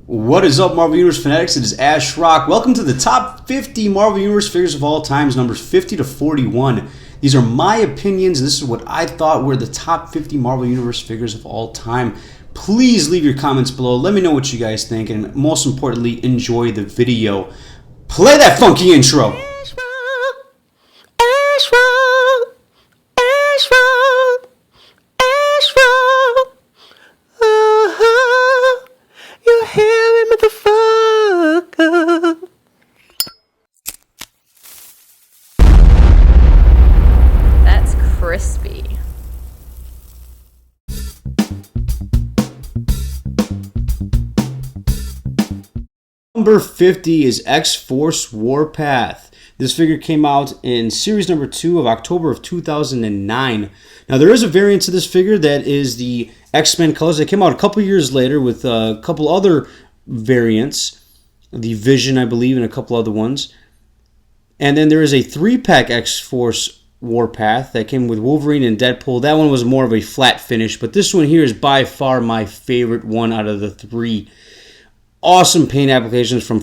What is up, Marvel Universe fanatics? It is Ash Rock. Welcome to the top 50 Marvel Universe figures of all times, numbers 50 to 41. These are my opinions. This is what I thought were the top 50 Marvel Universe figures of all time. Please leave your comments below. Let me know what you guys think, and most importantly, enjoy the video. Play that funky intro. Ash Rock, Ash Rock, Ash Rock, Ash Rock. You hear me, motherfucker? That's crispy. Number 50 is X-Force Warpath. This figure came out in series number 2 of October of 2009. Now there is a variant to this figure that is the X-Men colors. They came out a couple years later with a couple other variants. The Vision, I believe, and a couple other ones. And then there is a 3-pack X-Force Warpath that came with Wolverine and Deadpool. That one was more of a flat finish, but this one here is by far my favorite one out of the 3. Awesome paint applications from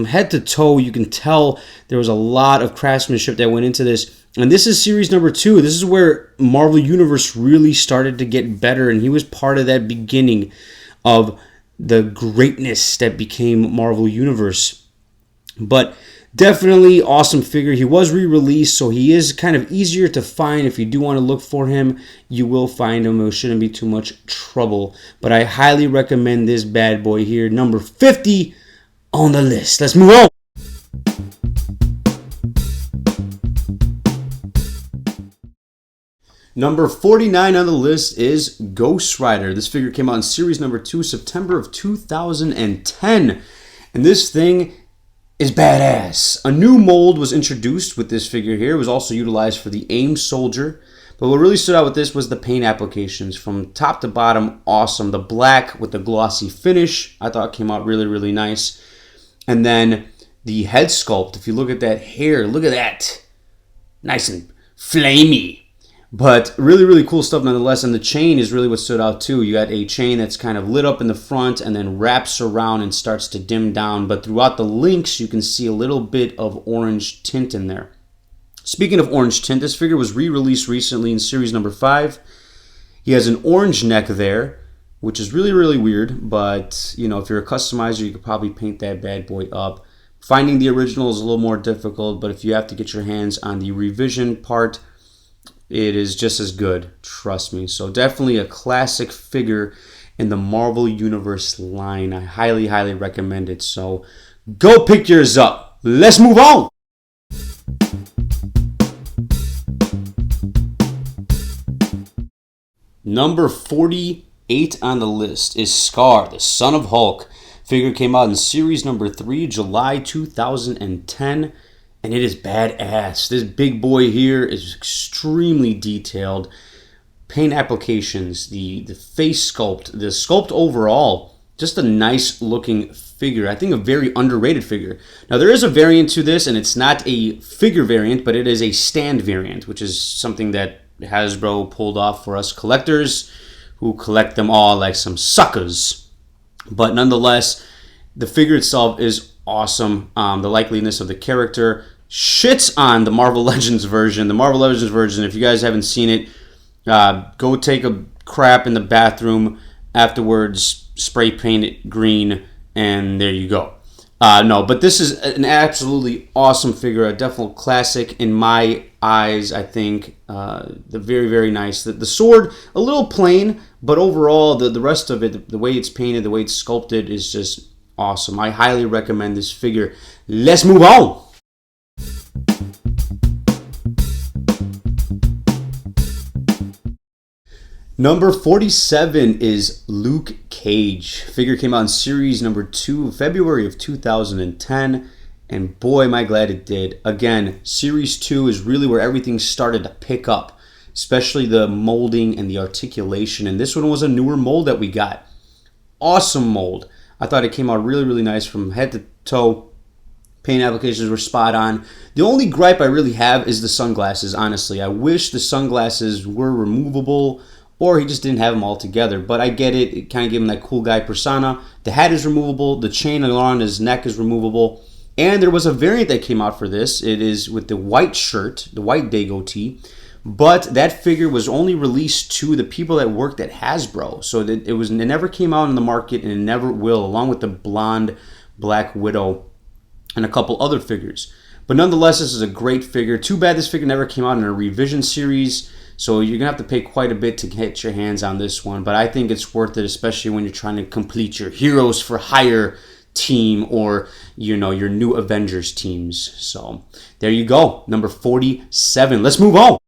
head to toe. You can tell there was a lot of craftsmanship that went into this. And this is series number 2. This is where Marvel Universe really started to get better, and he was part of that beginning of the greatness that became Marvel Universe. But definitely awesome figure. He was re-released, so he is kind of easier to find. If you do want to look for him, you will find him. It shouldn't be too much trouble. But I highly recommend this bad boy here, number 50 on the list. Let's move on. Number 49 on the list is Ghost Rider. This figure came out in series number 2, September of 2010. And this thing is badass. A new mold was introduced with this figure here. It was also utilized for the AIM Soldier. But what really stood out with this was the paint applications. From top to bottom, awesome. The black with the glossy finish, I thought came out really, really nice. And then the head sculpt. If you look at that hair, look at that. Nice and flamey. But really, really cool stuff nonetheless. And the chain is really what stood out too. You got a chain that's kind of lit up in the front and then wraps around and starts to dim down. But throughout the links, you can see a little bit of orange tint in there. Speaking of orange tint, this figure was re-released recently in series number 5. He has an orange neck there, which is really, really weird. But, you know, if you're a customizer, you could probably paint that bad boy up. Finding the original is a little more difficult, but if you have to get your hands on the revision part, it is just as good, trust me. So definitely a classic figure in the Marvel Universe line. I highly, highly recommend it. So go pick yours up. Let's move on. Number 48 on the list is Skaar, the Son of Hulk. Figure came out in series number 3, July 2010. And it is badass. This big boy here is extremely detailed. Paint applications, the face sculpt, the sculpt overall, just a nice looking figure. I think a very underrated figure. Now there is a variant to this, and it's not a figure variant, but it is a stand variant, which is something that Hasbro pulled off for us collectors who collect them all like some suckers. But nonetheless, the figure itself is awesome. The likeliness of the character shits on the Marvel Legends version. The Marvel Legends version, if you guys haven't seen it, go take a crap in the bathroom afterwards, spray paint it green, and there you go. No, but this is an absolutely awesome figure, a definite classic in my eyes, I think. The very, very nice. The sword, a little plain, but overall, the rest of it, the way it's painted, the way it's sculpted is just awesome. I highly recommend this figure. Let's move on. Number 47 is Luke Cage. Figure came out in series number 2, February of 2010. And boy, am I glad it did. Again, series 2 is really where everything started to pick up, especially the molding and the articulation. And this one was a newer mold that we got. Awesome mold. I thought it came out really, really nice from head to toe. Paint applications were spot on. The only gripe I really have is the sunglasses, honestly. I wish the sunglasses were removable or he just didn't have them all together. But I get it. It kind of gave him that cool guy persona. The hat is removable. The chain around his neck is removable. And there was a variant that came out for this. It is with the white shirt, the white Dago tee. But that figure was only released to the people that worked at Hasbro. So it never came out in the market, and it never will, along with the blonde Black Widow and a couple other figures. But nonetheless, this is a great figure. Too bad this figure never came out in a revision series. So you're going to have to pay quite a bit to get your hands on this one. But I think it's worth it, especially when you're trying to complete your Heroes for Hire team, or your new Avengers teams. So there you go, number 47. Let's move on.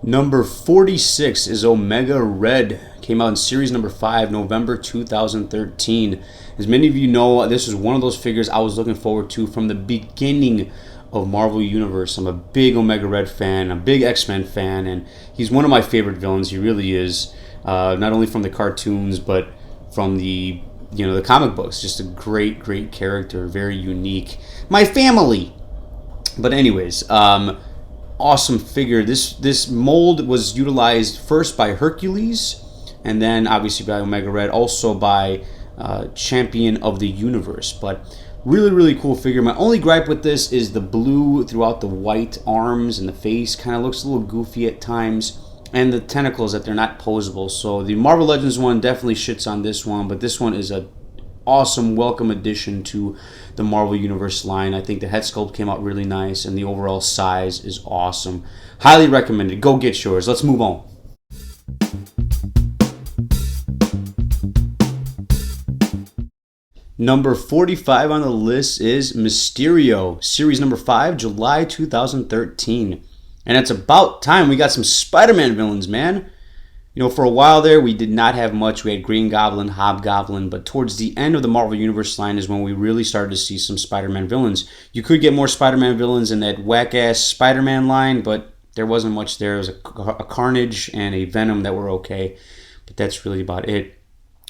Number 46 is Omega Red. Came out in series number 5, November 2013. As many of you know, this is one of those figures I was looking forward to from the beginning of Marvel Universe. I'm a big Omega Red fan, a big X-Men fan, and he's one of my favorite villains. He really is. Not only from the cartoons, but from the comic books. Just a great character, very unique. My family. But anyways, awesome figure. This mold was utilized first by Hercules, and then obviously by Omega Red, also by Champion of the Universe. But really cool figure. My only gripe with this is the blue throughout the white arms and the face kind of looks a little goofy at times, and the tentacles, that they're not posable. So the Marvel Legends one definitely shits on this one, but this one is a awesome welcome addition to the Marvel Universe line. I think the head sculpt came out really nice, and the overall size is awesome. Highly recommended. Go get yours. Let's move on. Number 45 on the list is Mysterio, series number 5, July 2013. And it's about time we got some Spider-Man villains, man. For a while there, we did not have much. We had Green Goblin, Hobgoblin, but towards the end of the Marvel Universe line is when we really started to see some Spider-Man villains. You could get more Spider-Man villains in that whack-ass Spider-Man line, but there wasn't much there. There was a Carnage and a Venom that were okay, but that's really about it.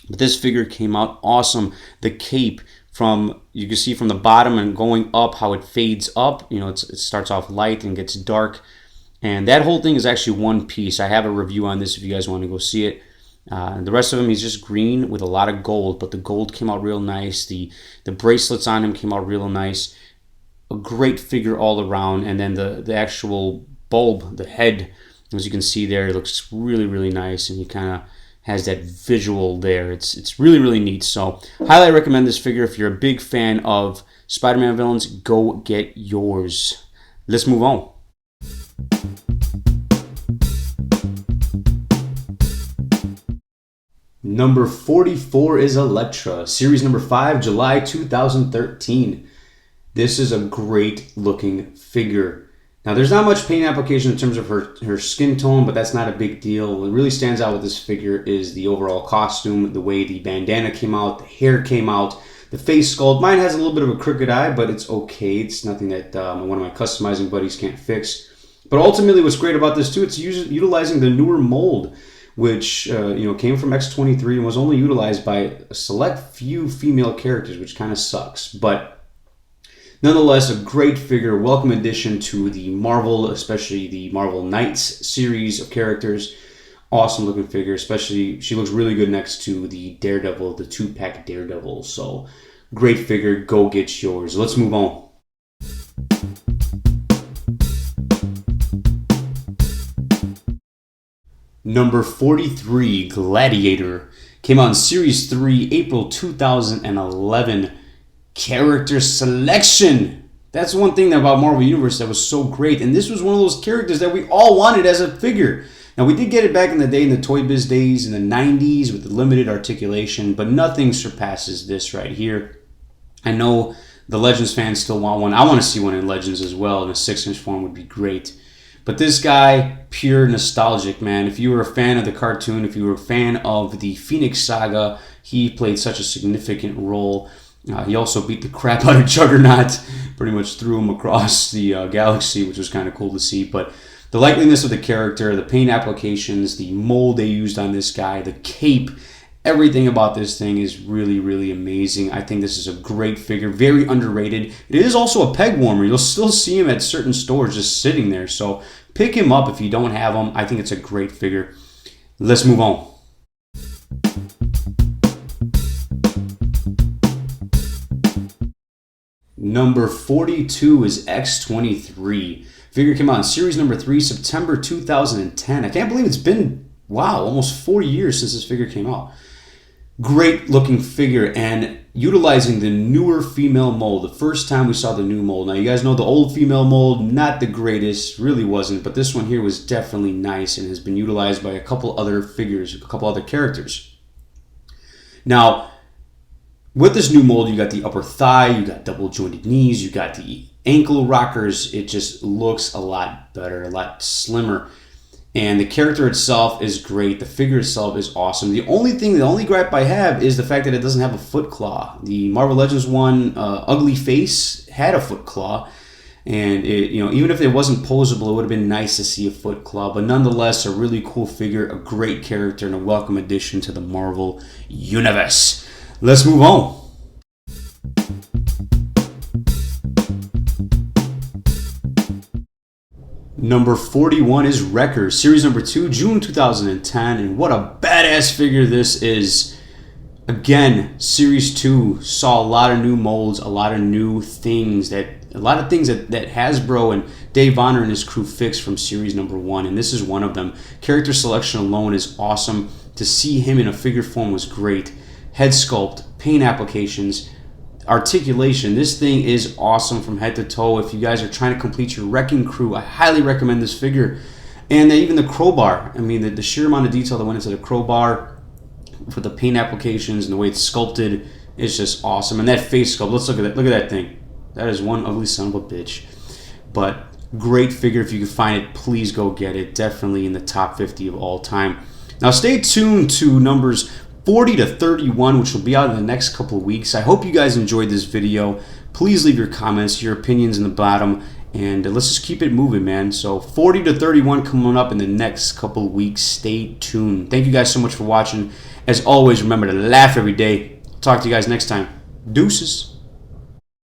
But this figure came out awesome. The cape, you can see from the bottom and going up how it fades up. It starts off light and gets dark. And that whole thing is actually one piece. I have a review on this if you guys want to go see it. The rest of him, he's just green with a lot of gold, but the gold came out real nice. The bracelets on him came out real nice. A great figure all around. And then the actual bulb, the head, as you can see there, it looks really nice, and he kind of has that visual there. It's really neat. So highly recommend this figure. If you're a big fan of Spider-Man villains, go get yours. Let's move on. Number 44 is Elektra, series number 5, July 2013. This is a great looking figure. Now, there's not much paint application in terms of her skin tone, but that's not a big deal. What really stands out with this figure is the overall costume, the way the bandana came out, the hair came out, the face sculpt. Mine has a little bit of a crooked eye, but it's okay. It's nothing that one of my customizing buddies can't fix. But ultimately, what's great about this too, it's utilizing the newer mold, which came from X-23 and was only utilized by a select few female characters, which kind of sucks. But nonetheless, a great figure, welcome addition to the Marvel, especially the Marvel Knights series of characters. Awesome looking figure, especially she looks really good next to the Daredevil, the 2-pack Daredevil. So great figure, go get yours. Let's move on. Number 43, Gladiator. Came out in Series 3, April 2011. Character selection. That's one thing about Marvel Universe that was so great. And this was one of those characters that we all wanted as a figure. Now, we did get it back in the day, in the Toy Biz days, in the 90s, with the limited articulation. But nothing surpasses this right here. I know the Legends fans still want one. I want to see one in Legends as well. In a 6-inch form would be great. But this guy, pure nostalgic, man. If you were a fan of the cartoon, if you were a fan of the Phoenix Saga, he played such a significant role. He also beat the crap out of Juggernaut, pretty much threw him across the galaxy, which was kind of cool to see. But the likeliness of the character, the paint applications, the mold they used on this guy, the cape, Everything about this thing is really, really amazing. I think this is a great figure, very underrated. It is also a peg warmer. You'll still see him at certain stores just sitting there. So pick him up if you don't have him. I think it's a great figure. Let's move on. Number 42 is X-23. Figure came out in series number 3, September 2010. I can't believe it's been, wow, almost 4 years since this figure came out. Great looking figure, and utilizing the newer female mold. The first time we saw the new mold. Now you guys know the old female mold, not the greatest, really wasn't, but this one here was definitely nice and has been utilized by a couple other figures, a couple other characters. Now, with this new mold, you got the upper thigh, you got double jointed knees, you got the ankle rockers. It just looks a lot better, a lot slimmer. And the character itself is great. The figure itself is awesome. The only gripe I have is the fact that it doesn't have a foot claw. The Marvel Legends one, Ugly Face, had a foot claw. And it, even if it wasn't posable, it would have been nice to see a foot claw. But nonetheless, a really cool figure, a great character, and a welcome addition to the Marvel Universe. Let's move on. Number 41 is Wrecker, series number 2, June 2010, and what a badass figure this is. Again, series 2 saw a lot of new molds, a lot of new things that Hasbro and Dave Bonner and his crew fixed from series number 1, and this is one of them. Character selection alone is awesome. To see him in a figure form was great. Head sculpt, paint applications, articulation. This thing is awesome from head to toe. If you guys are trying to complete your Wrecking Crew, I highly recommend this figure. And even the crowbar. I mean, the sheer amount of detail that went into the crowbar for the paint applications and the way it's sculpted is just awesome. And that face sculpt, let's look at that. Look at that thing. That is one ugly son of a bitch. But great figure. If you can find it, please go get it. Definitely in the top 50 of all time. Now stay tuned to numbers 40 to 31, which will be out in the next couple of weeks. I hope you guys enjoyed this video. Please leave your comments, your opinions in the bottom, and let's just keep it moving, man. So 40 to 31 coming up in the next couple of weeks. Stay tuned. Thank you guys so much for watching. As always, remember to laugh every day. Talk to you guys next time. Deuces.